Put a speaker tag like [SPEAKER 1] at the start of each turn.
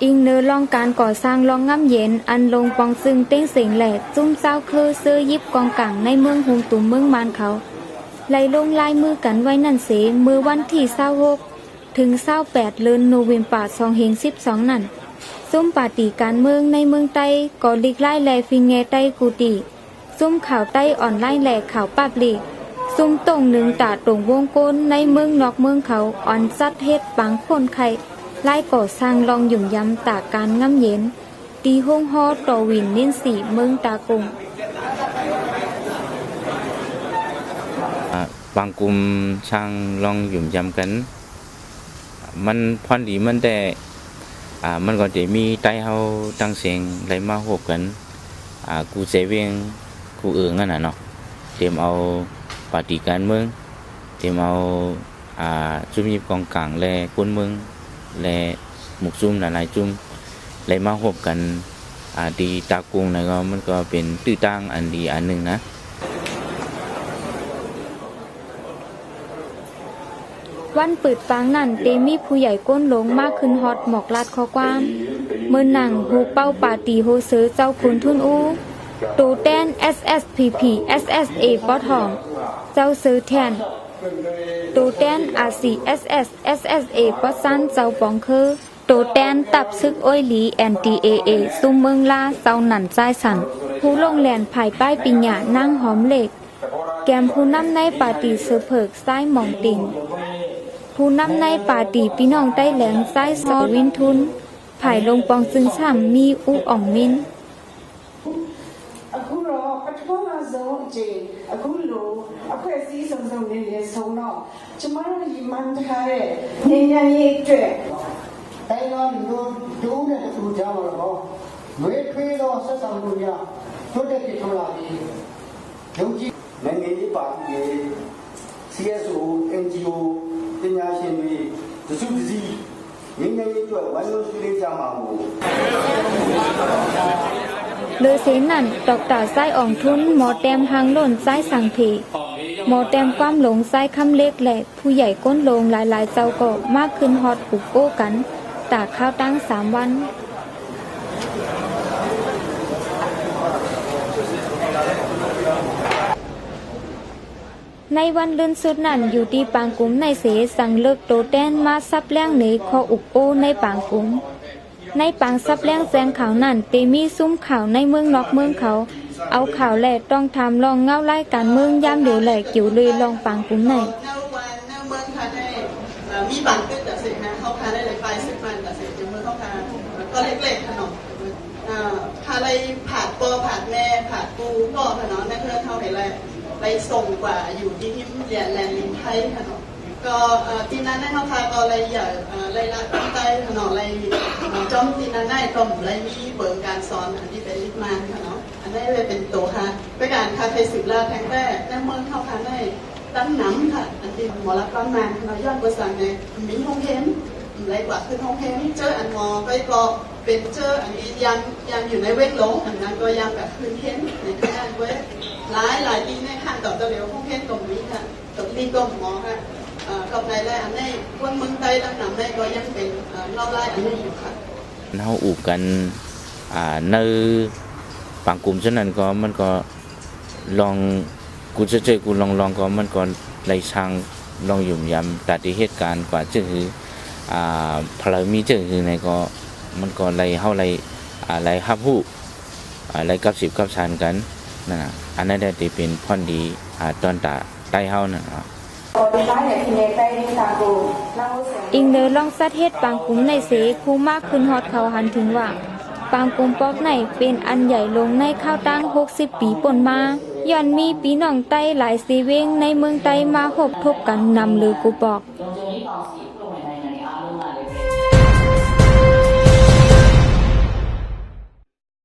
[SPEAKER 1] อิงเนื้อลองการก่อสร้างลองง่ำเย็นอันลงปองซึ่งเต้งเสียงแหล่จุ้มเจ้าคือซื้อยิบกองกังในเมืองหุงตุ่มเมืองมานเขาไล่ลงลายมือกันไว้นั่นเสมือวันที่26ถึง28เดือนโนเวมเบอร์2012นั่นซุ่มปาฏิการเมืองในเมืองใต้ก่อลิกไล่แลฟิงเงใต้กูตีซุ่มข่าวใต้อ่อนไล่แหล่ข่าวปับลีกซุ่มตรงหนึ่งตาตรงวงกลในเมืองนอกเมืองเขาอ่อนซัดเฮ็ดปังคนไข่ไล่ก่อสร้างลองหยุ่มย้ำตาการง่ำเย็นตีห้องฮอต่อวินนินสีเมืองตากง
[SPEAKER 2] บางกลุ่มช่างลองหยุ่มย้ำกันมันพอดีมันแต่มันก็จะมีใต้เฮาตั้งเสียงไรมาหกกันกูเสเวียงกูนั่นน่ะเนาะเตรียมเอาปฏิการเมืองเตรียมเอาจุ่มยิบกองกลางและคนเมืองและหมุกจุ่มหลายๆจุ่มไรมาหกกันดีตากรุงนะก็มันก็เป็นตื้อตั้งอันดีอันหนึ่งนะ
[SPEAKER 1] วันเปิดฟังนั่นเตมีผู้ใหญ่ก้นหลงมากขึ้นฮอตหมอกลาดข้อความเมื่อหนังหูเป้าปาตีโฮเซอร์เจ้าคุณทุนอูตูแตน SSPP SSA ปอทองเจ้าซื้อแทนตูแตน RCSS SSA ปอซันเจ้าปองคือตูแตนตับซึกอ้อยหลี NDAA ซุมเมืองลาเจ้าหนันใจสั่นผู้ลงแหลนภายป้ายปิญญานั่งหอมเหล็กแกมผู้นำในปาตีเสือเผิกซ้ายหมองติ่งผู้นำในปาตีพี่น้องใต้แหลงซ้ายซอวินทุนภายลงปองซึ่งช่ำมีอุอ่องมิน
[SPEAKER 3] အခုတော့ပထမဆုံးအချိန်အခုလိုအဖွဲ့အစည်းစုံစုံနဲ့လည်းဆုံးတော့ကျမတို့ဒီမှန်ထားတဲ့ဉာဏ်ဉာဏ်ရေးအတွက်
[SPEAKER 4] တိုင်းတော်လူတို့နဲ့တူကြပါတော့ဝေထွေးသောဆက်ဆံမှုများတိုးတက်ဖြစ်ထွန်းလာပြီးယုံကြည်နိုင်ငံရေးပါတီတွေ CSO NGO ပညာရှင်တွေတစုတစည်းငြိမ်းချမ်းရေးအတွက်ဝိုင်းဝန်းဆွေးနွေးကြမှာမို့
[SPEAKER 1] เลอเซนั่นดอกตาไส้อ่องทุนหมอแต้มหางหล่นไส้สังเพหมอแต้มความหลงไส้คำเล็กแหละผู้ใหญ่ก้นลงหลายๆเจ้าก็มากขึ้นฮอตปุกโก้กันตากข้าวตั้ง3 วันในวันลื่นสุดนั่นอยู่ที่ปางกุ้มในเสสั่งเลิกโตแตนมาซับแล้งในคออุกโอในปางกุ้มในปางซับแล้งแซงข่าวนั่นเตมีซุ้มข่าวในเมืองนอกเมืองเขาเอาข่าวแหลกต้องทำลองเงาไล่การเมืองย่ำเดี๋ยวแหลกอยู่เลยลองปางกุ้มใน
[SPEAKER 5] มีบางตึกแต่สินะเขาพาได้เลยไปสิมันแต่สิจึงเมื่อเขาพาก็เล็กๆขนมพาอะไรผ่าตัวผ่าแม่ผ่าปูก็ขนมนั่นเพื่อเท่าไหร่เลยไปส่งกว่าอยู่ที่เรียนแลนด์ลิงไทยขนมก็ทีนั้นได้เขาพาก็เลยอย่าเลยละตั้งใจขนมเลยจอมทีนั้นได้จอมเลยมีเปิดการสอนอันที่เป็นลิทมานขนมอันนี้เลยเป็นตัวค่ะเป็นการคาเฟ่สืบลาแทงแรกนั่นเมื่อเข้าพาได้ตั้งน้ำค่ะอันที่หมอรับประมาณเราย้อนภาษาในมีห้องเทมไรกว่าคือห้องเทมเจออันมอไปก็เป็นเจออันนี้ยังอยู่ในเวทหลงอันนั้นก็ยังแบบคืนเทมในขณะเวทหลายปีในขั้นต่อตัวเดียวห้องเทมตรงนี้ค่ะตรงนี้ก็หมอค่ะกับในแรกอันนี้วันเมืองไทยตั้งน้ำได้ก็ยังเป็นนอกไล่อันนี้อยู่ค่ะ
[SPEAKER 2] เขาอุบกันในบางกลุ่มเช่นนั้นก็มันก็ลองกูจะเจอกูลองก็มันก็ไล่ช่างลองหยุ่มยำตัดเหตุการณ์กว่าเจอคือพลามีเจอคือในก็มันก็ไล่เข้าไล่ฮับหูไล่กับ10กับชันกันนั่นนะอันนั้นได้เป็นพอนดีตอนตาใต้เข้านั่น
[SPEAKER 1] อิงเดอลองซัดเฮ็ดปางกุ้มในเสคูมากขึ้นฮอตเขาหันถึงว่าปางกุ้มปอกในเป็นอันใหญ่ลงในข้าวตั้ง60 ปีป่นมาย้อนมีปีน้องไต้หลายสีเวงในเมืองไต้มาหบทบกันนำลือกูบอก